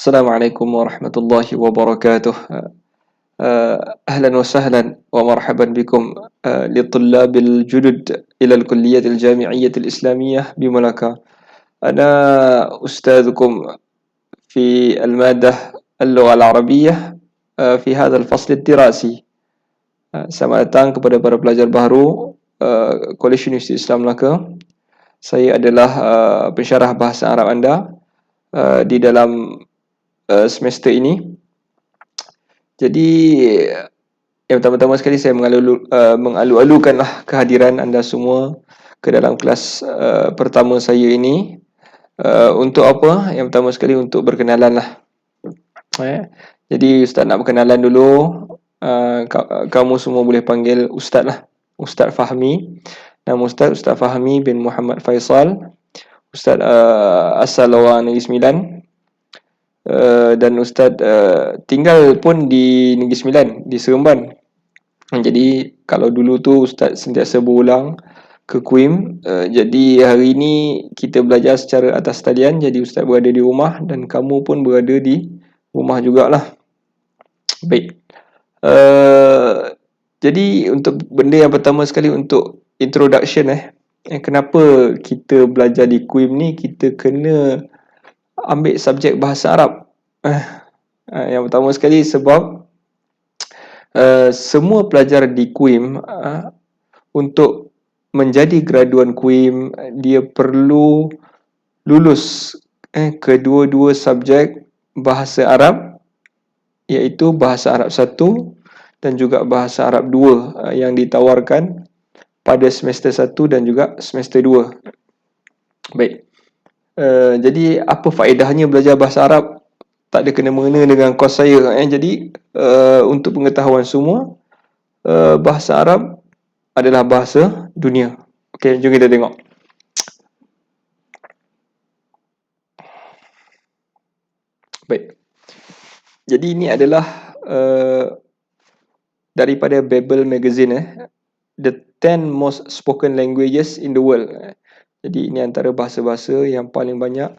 Assalamualaikum warahmatullahi wabarakatuh. أهلا وسهلا ومرحبا بكم للطلاب الجدد إلى الكلية الجامعية الإسلامية بملكة. أنا أستاذكم في المادة اللغة العربية في هذا الفصل الدراسي. Selamat datang kepada para pelajar baru Kolej Universiti Islam Melaka. Saya adalah pensyarah bahasa Arab anda di dalam semester ini. Jadi yang pertama-tama sekali saya mengalu-alukanlah kehadiran anda semua ke dalam kelas pertama saya ini. Untuk apa? Yang pertama sekali untuk berkenalan lah. Jadi Ustaz nak berkenalan dulu. Kamu semua boleh panggil Ustaz lah. Ustaz Fahmi. Nama Ustaz Fahmi bin Muhammad Faisal. Ustaz asal orang Negeri Sembilan. Dan Ustaz tinggal pun di Negeri Sembilan, di Seremban. Jadi kalau dulu tu Ustaz sentiasa berulang ke Kuim. Jadi hari ini kita belajar secara atas talian. Jadi Ustaz berada di rumah dan kamu pun berada di rumah jugalah. Baik. Jadi untuk benda yang pertama sekali untuk introduction kenapa kita belajar di Kuim ni, kita kena ambil subjek bahasa Arab. Yang pertama sekali sebab semua pelajar di Kuim untuk menjadi graduan Kuim dia perlu lulus kedua-dua subjek bahasa Arab, iaitu bahasa Arab 1 dan juga bahasa Arab 2 yang ditawarkan pada semester 1 dan juga semester 2. Baik. Jadi apa faedahnya belajar bahasa Arab? Tak ada kena-mengena dengan kos saya. Jadi untuk pengetahuan semua, bahasa Arab adalah bahasa dunia. Okey, jom kita tengok. Baik. Jadi ini adalah daripada Babel Magazine, the 10 most spoken languages in the world. Jadi ini antara bahasa-bahasa yang paling banyak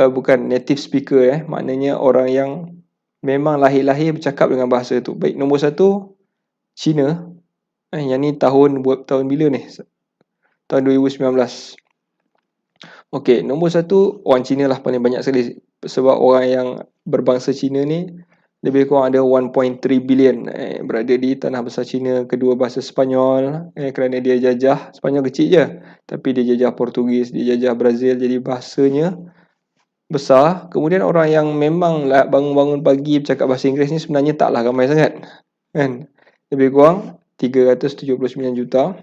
bukan native speaker, maknanya orang yang memang lahir-lahir bercakap dengan bahasa tu. Baik, nombor 1 Cina. Yang ni tahun bila ni? Tahun 2019. Okey, nombor 1 orang Cina lah paling banyak sekali, sebab orang yang berbangsa Cina ni lebih kurang ada 1.3 billion berada di tanah besar Cina. Kedua bahasa Sepanyol, kerana dia jajah, Sepanyol kecil je, tapi dia jajah Portugis, dia jajah Brazil, jadi bahasanya besar. Kemudian orang yang memang bangun-bangun pagi bercakap bahasa Inggeris ni sebenarnya taklah ramai sangat, kan? Lebih kurang 379 juta.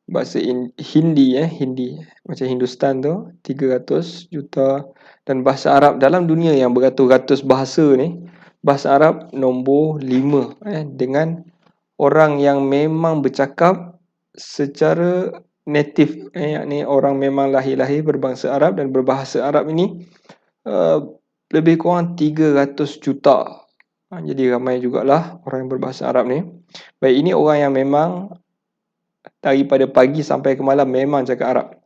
Bahasa Hindi macam Hindustan tu 300 juta. Dan bahasa Arab dalam dunia yang beratus-ratus bahasa ni, bahasa Arab nombor 5 dengan orang yang memang bercakap secara native, yakni orang memang lahir-lahir berbangsa Arab dan berbahasa Arab ini lebih kurang 300 juta. Jadi ramai jugalah orang yang berbahasa Arab ni. Baik, ini orang yang memang daripada pagi sampai ke malam memang cakap Arab.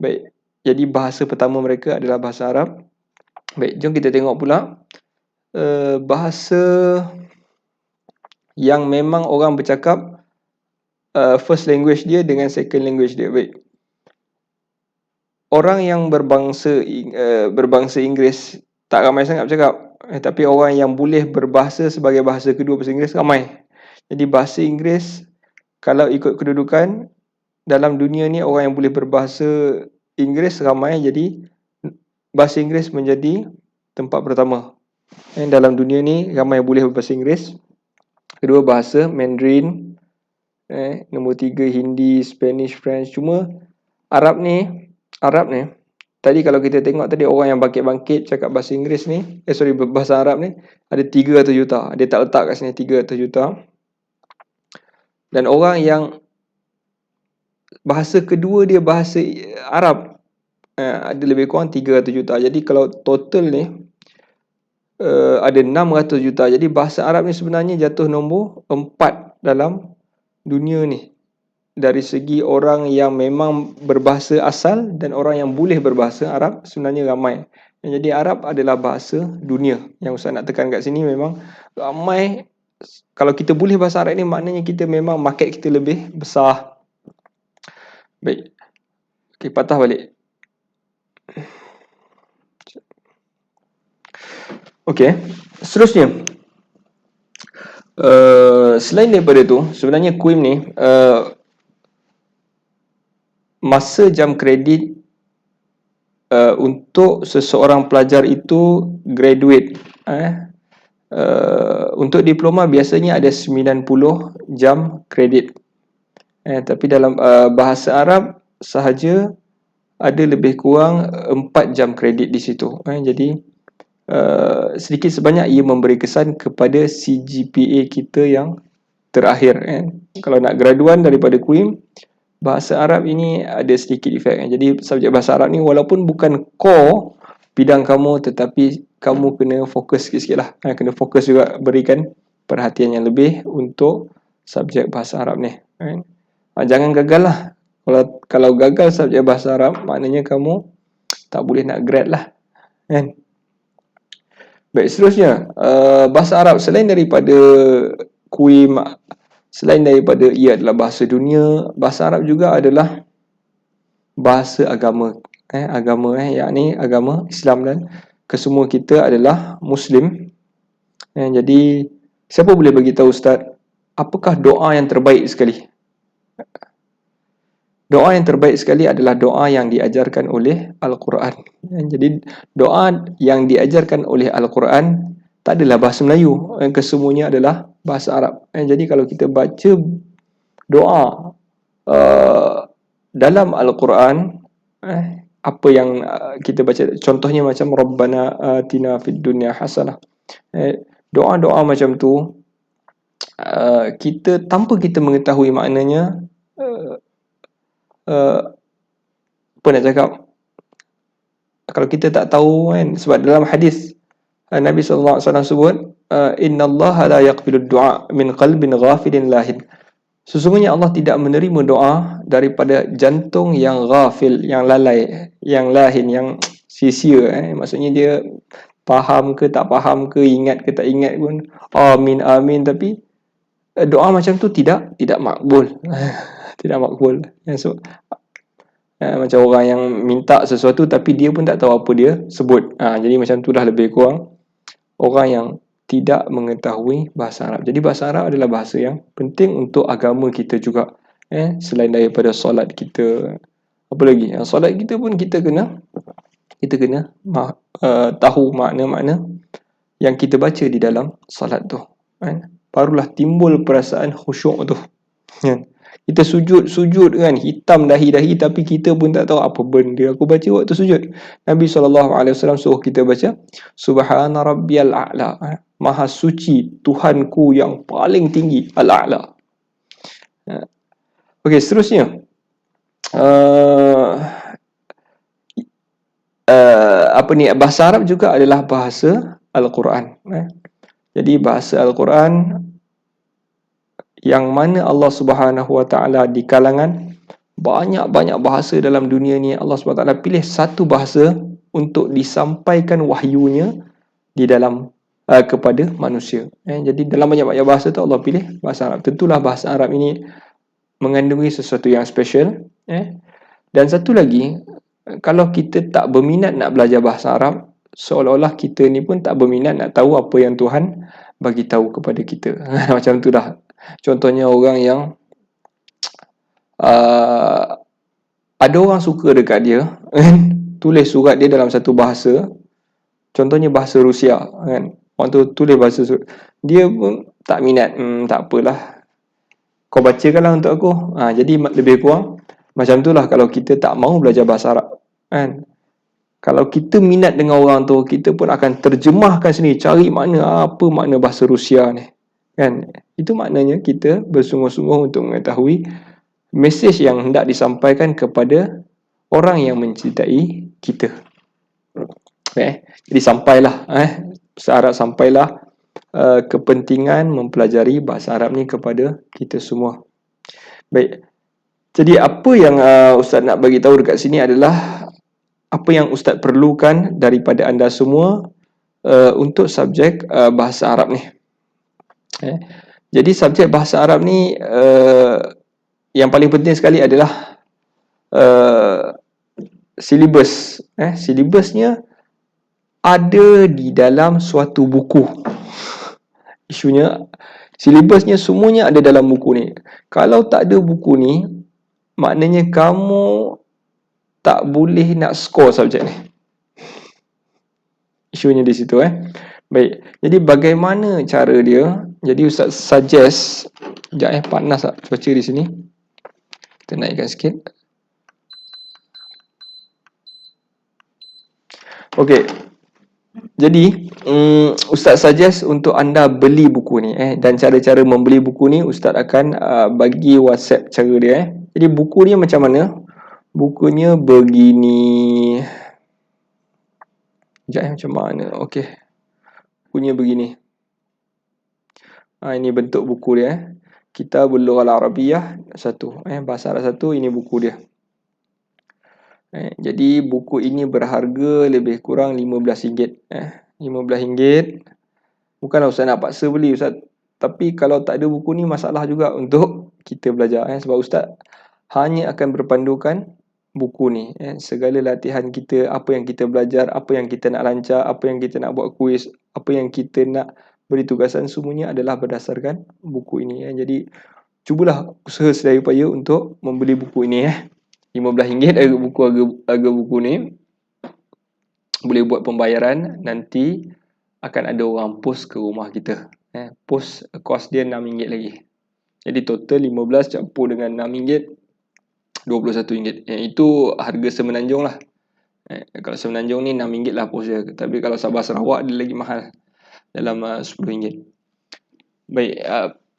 Baik, jadi bahasa pertama mereka adalah bahasa Arab. Baik, jom kita tengok pula bahasa yang memang orang bercakap first language dia dengan second language dia. Baik, orang yang berbangsa Inggeris tak ramai sangat bercakap, tapi orang yang boleh berbahasa sebagai bahasa kedua bahasa Inggeris ramai. Jadi bahasa Inggeris, kalau ikut kedudukan dalam dunia ni, orang yang boleh berbahasa Inggeris ramai, jadi bahasa Inggeris menjadi tempat pertama. Dalam dunia ni ramai yang boleh berbahasa Inggeris. Kedua bahasa Mandarin, nombor 3 Hindi, Spanish, French. Cuma Arab ni tadi kalau kita tengok tadi, orang yang bangkit-bangkit cakap bahasa Inggeris ni, bahasa Arab ni ada 300 juta. Dia tak letak kat sini 300 juta. Dan orang yang bahasa kedua dia bahasa Arab ada lebih kurang 300 juta. Jadi kalau total ni ada 600 juta. Jadi bahasa Arab ni sebenarnya jatuh nombor 4 dalam dunia ni, dari segi orang yang memang berbahasa asal dan orang yang boleh berbahasa Arab sebenarnya ramai. Jadi Arab adalah bahasa dunia. Yang Ustaz nak tekan kat sini memang ramai, kalau kita boleh bahasa Arab ni maknanya kita memang market kita lebih besar. Baik. Okey, patah balik. Okey, seterusnya. Selain daripada tu, sebenarnya QUIM ni masa jam kredit untuk seseorang pelajar itu graduate, untuk diploma biasanya ada 90 jam kredit, tapi dalam bahasa Arab sahaja ada lebih kurang 4 jam kredit di situ. Jadi sedikit sebanyak ia memberi kesan kepada CGPA kita yang terakhir. Kalau nak graduan daripada QUIM, bahasa Arab ini ada sedikit efek. Jadi subjek bahasa Arab ni walaupun bukan core bidang kamu, tetapi kamu kena fokus sikit-sikit lah. Kena fokus juga, berikan perhatian yang lebih untuk subjek bahasa Arab ni. Jangan gagal lah. Kalau gagal subjek bahasa Arab, maknanya kamu tak boleh nak grad lah. Baik, seterusnya, bahasa Arab selain daripada QUIM, selain daripada ia adalah bahasa dunia, bahasa Arab juga adalah bahasa agama. Yakni agama Islam, dan kesemua kita adalah Muslim. Jadi, siapa boleh bagi tahu Ustaz, apakah doa yang terbaik sekali? Doa yang terbaik sekali adalah doa yang diajarkan oleh Al-Quran. Jadi doa yang diajarkan oleh Al-Quran tak adalah bahasa Melayu, kesemuanya adalah bahasa Arab. Jadi kalau kita baca doa dalam Al-Quran, apa yang kita baca, contohnya macam Rabbana atina fid dunya hasanah, doa-doa macam tu, kita tanpa kita mengetahui maknanya, apa nak cakap, kalau kita tak tahu kan, sebab dalam hadis Nabi SAW sebut, innallaha la yaqbilu du'a min qalbin ghafilin lahin. Sesungguhnya Allah tidak menerima doa daripada jantung yang ghafil, yang lalai, yang lahin, yang sia-sia. Maksudnya dia faham ke tak faham ke, ingat ke tak ingat pun, amin amin, tapi doa macam tu tidak makbul. Tidak makbul. So, macam orang yang minta sesuatu tapi dia pun tak tahu apa dia sebut. Jadi macam tu dah lebih kurang orang yang tidak mengetahui bahasa Arab. Jadi bahasa Arab adalah bahasa yang penting untuk agama kita juga. Selain daripada solat kita, apa lagi? Solat kita pun kita kena tahu makna-makna yang kita baca di dalam solat tu. Barulah timbul perasaan khusyuk tu. Kita sujud kan, hitam dahi-dahi, tapi kita pun tak tahu apa benda aku baca waktu sujud. Nabi SAW suruh kita baca Subhana rabbiyal a'la, maha suci Tuhanku yang paling tinggi, al-a'la. Okey, seterusnya, bahasa Arab juga adalah bahasa Al-Quran. Jadi bahasa Al-Quran yang mana Allah Subhanahu Wa Taala di kalangan banyak-banyak bahasa dalam dunia ni, Allah Subhanahu Wa Taala pilih satu bahasa untuk disampaikan wahyunya di dalam kepada manusia. Jadi dalam banyak-banyak bahasa tu Allah pilih bahasa Arab. Tentulah bahasa Arab ini mengandungi sesuatu yang special. Dan satu lagi, kalau kita tak berminat nak belajar bahasa Arab, seolah-olah kita ni pun tak berminat nak tahu apa yang Tuhan bagi tahu kepada kita. Macam tu dah. Contohnya orang yang ada orang suka dekat dia, tulis surat dia dalam satu bahasa, contohnya bahasa Rusia kan. Orang tu tulis bahasa dia pun tak minat, tak apalah, kau bacakanlah untuk aku. Jadi lebih kurang macam tu lah kalau kita tak mau belajar bahasa Arab kan. Kalau kita minat dengan orang tu, kita pun akan terjemahkan sendiri, cari makna, apa makna bahasa Rusia ni kan. Itu maknanya kita bersungguh-sungguh untuk mengetahui mesej yang hendak disampaikan kepada orang yang mencintai kita. Jadi sampailah bahasa Arab, sampailah kepentingan mempelajari bahasa Arab ni kepada kita semua. Baik. Jadi apa yang Ustaz nak bagi tahu dekat sini adalah apa yang Ustaz perlukan daripada anda semua untuk subjek bahasa Arab ni. Jadi subjek bahasa Arab ni yang paling penting sekali adalah silibus. Silibusnya ada di dalam suatu buku. Isunya silibusnya semuanya ada dalam buku ni. Kalau tak ada buku ni, maknanya kamu tak boleh nak skor subjek ni. Isunya di situ. Baik. Jadi bagaimana cara dia? Jadi Ustaz suggest, sekejap panas tak cuaca di sini. Kita naikkan sikit. Okey. Jadi Ustaz suggest untuk anda beli buku ni dan cara-cara membeli buku ni Ustaz akan bagi WhatsApp cara dia. Jadi buku ni macam mana? Bukunya begini. Macam mana? Okey. Bukunya begini. Ini bentuk buku dia. Kitabul Lughal Arabiyah 1. Bahasa Arab 1, ini buku dia. Jadi buku ini berharga lebih kurang RM15. RM15. Bukanlah Ustaz nak paksa beli Ustaz. Tapi kalau tak ada buku ni masalah juga untuk kita belajar. Sebab Ustaz hanya akan berpandukan buku ni. Segala latihan kita, apa yang kita belajar, apa yang kita nak lancar, apa yang kita nak buat kuis, apa yang kita nak beri tugasan, semuanya adalah berdasarkan buku ini. Jadi cubalah usaha sedaya upaya untuk membeli buku ini. RM15 harga buku ni. Boleh buat pembayaran, nanti akan ada orang post ke rumah kita. Post kos dia RM6 lagi. Jadi total 15 campur dengan RM6, RM21. Itu harga Semenanjung lah. Kalau Semenanjung ni RM6 lah post dia. Tapi kalau Sabah Sarawak dia lagi mahal, dalam RM10. Baik,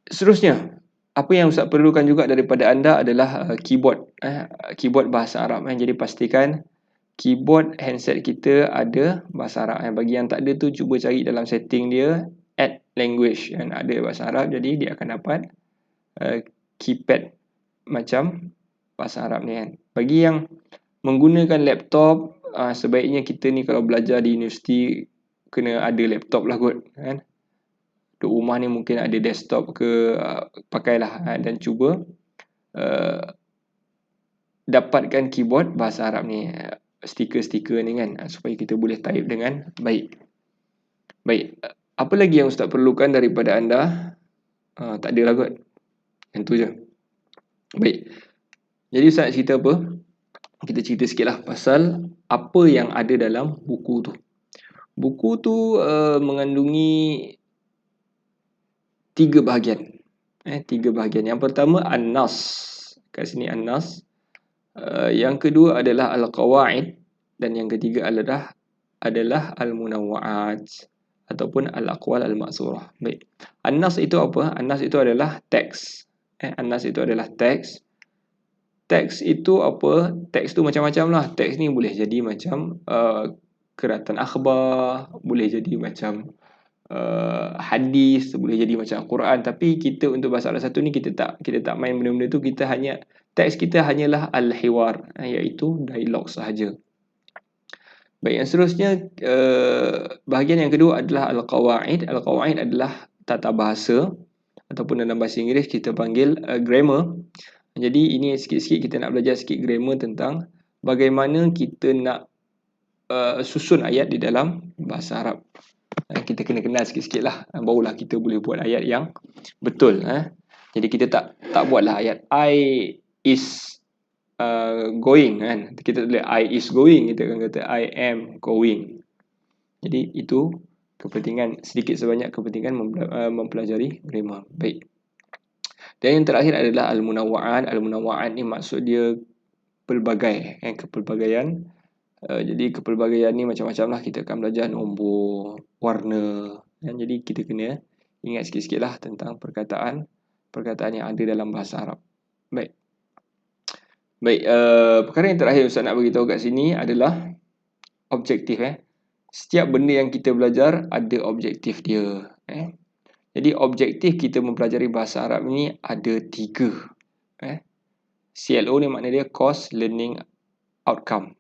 seterusnya, apa yang Ustaz perlukan juga daripada anda adalah keyboard. Keyboard bahasa Arab. Jadi pastikan keyboard handset kita ada bahasa Arab. Bagi yang tak ada tu, cuba cari dalam setting dia, add language, ada bahasa Arab. Jadi dia akan dapat keypad macam bahasa Arab ni. Bagi yang menggunakan laptop, sebaiknya kita ni kalau belajar di universiti kena ada laptop lah kot. Duduk rumah ni mungkin ada desktop ke, pakailah dan cuba dapatkan keyboard bahasa Arab ni, stiker-stiker ni kan, supaya kita boleh type dengan baik. Baik, apa lagi yang Ustaz perlukan daripada anda? Tak ada lah kot. Yang tu je. Baik, jadi Ustaz cerita apa? Kita cerita sikit lah pasal apa yang ada dalam buku tu. Buku tu mengandungi 3 bahagian. 3 bahagian. Yang pertama An-Nas. Kat sini An-Nas. Yang kedua adalah Al-Qawaid. Dan yang ketiga adalah Al-Munawwa'at ataupun Al-Aqwal Al-Ma'surah. Baik. An-Nas itu apa? An-Nas itu adalah teks. An-Nas itu adalah teks. Teks itu apa? Teks tu macam-macam lah. Teks ni boleh jadi macam keratan akhbar, boleh jadi macam hadis, boleh jadi macam Quran. Tapi kita untuk bahasa Arab 1 ni kita tak main benda-benda tu. Kita hanya, teks kita hanyalah al-hiwar, iaitu dialog sahaja. Baik, yang seterusnya bahagian yang kedua adalah al-qawaid. Al-qawaid adalah tata bahasa, ataupun dalam bahasa Inggeris kita panggil grammar. Jadi ini sikit-sikit kita nak belajar sikit grammar tentang bagaimana kita nak susun ayat di dalam bahasa Arab. Kita kena kenal sikit-sikit lah, barulah kita boleh buat ayat yang betul. Jadi kita tak buatlah ayat I is going kan. Kita tulis I is going, kita akan kata I am going. Jadi itu kepentingan, sedikit sebanyak kepentingan mempelajari grammar. Baik. Dan yang terakhir adalah Al-Munawwa'at. Al-Munawwa'at ni maksud dia pelbagai, kepelbagaian. Jadi kepelbagaian ni macam-macam lah. Kita akan belajar nombor, warna. Jadi kita kena ingat sikit-sikit lah tentang perkataan yang ada dalam bahasa Arab. Baik. Baik, perkara yang terakhir Ustaz nak beritahu kat sini adalah objektif. Setiap benda yang kita belajar ada objektif dia. Jadi objektif kita mempelajari bahasa Arab ni ada 3. CLO ni makna dia Course Learning Outcome.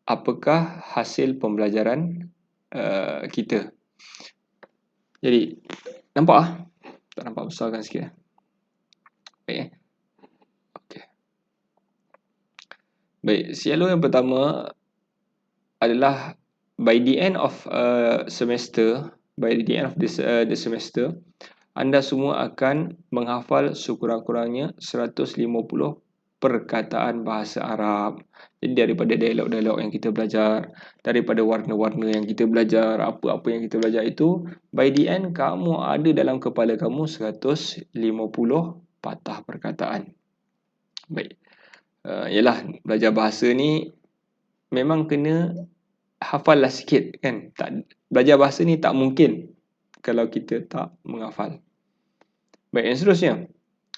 Apakah hasil pembelajaran kita. Jadi nampak tak nampak, besarkan sikit. Baik. Okey. Baik, sialur yang pertama adalah by the end of semester, by the end of the semester, anda semua akan menghafal sekurang-kurangnya 150 perkataan bahasa Arab. Jadi daripada dialog-dialog yang kita belajar, daripada warna-warna yang kita belajar, apa-apa yang kita belajar itu, by the end kamu ada dalam kepala kamu 150 patah perkataan. Baik. Yalah, belajar bahasa ni memang kena hafal lah sikit kan. Belajar bahasa ni tak mungkin kalau kita tak menghafal. Baik, yang seterusnya,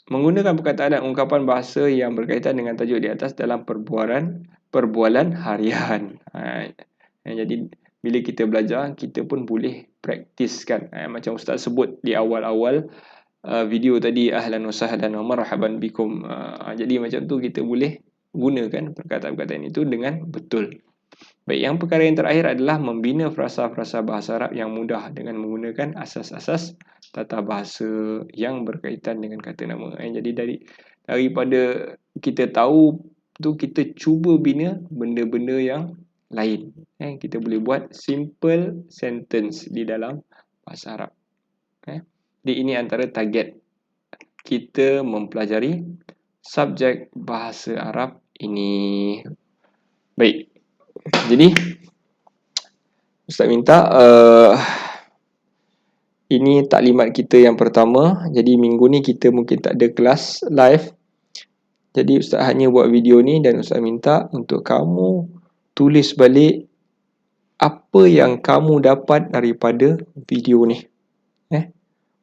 menggunakan perkataan dan ungkapan bahasa yang berkaitan dengan tajuk di atas dalam perbualan harian. Jadi bila kita belajar, kita pun boleh praktiskan. Macam Ustaz sebut di awal-awal video tadi, ahlan wa sahlan wa marhaban bikum. Jadi macam tu kita boleh gunakan perkataan-perkataan itu dengan betul. Baik, yang perkara yang terakhir adalah membina frasa-frasa bahasa Arab yang mudah dengan menggunakan asas-asas tata bahasa yang berkaitan dengan kata nama. Jadi daripada kita tahu tu, kita cuba bina benda-benda yang lain. Kita boleh buat simple sentence di dalam bahasa Arab. Jadi ini antara target kita mempelajari subjek bahasa Arab ini. Baik. Jadi Ustaz minta ini taklimat kita yang pertama. Jadi minggu ni kita mungkin tak ada kelas live. Jadi Ustaz hanya buat video ni dan Ustaz minta untuk kamu tulis balik apa yang kamu dapat daripada video ni.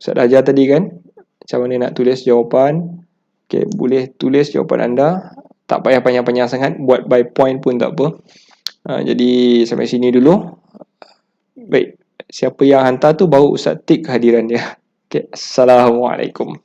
Ustaz dah ajar tadi kan macam mana nak tulis jawapan. Okey, boleh tulis jawapan anda. Tak payah panjang-panjang sangat, buat by point pun tak apa. Jadi sampai sini dulu. Baik, siapa yang hantar tu baru Ustaz tik kehadiran dia. Okay. Assalamualaikum.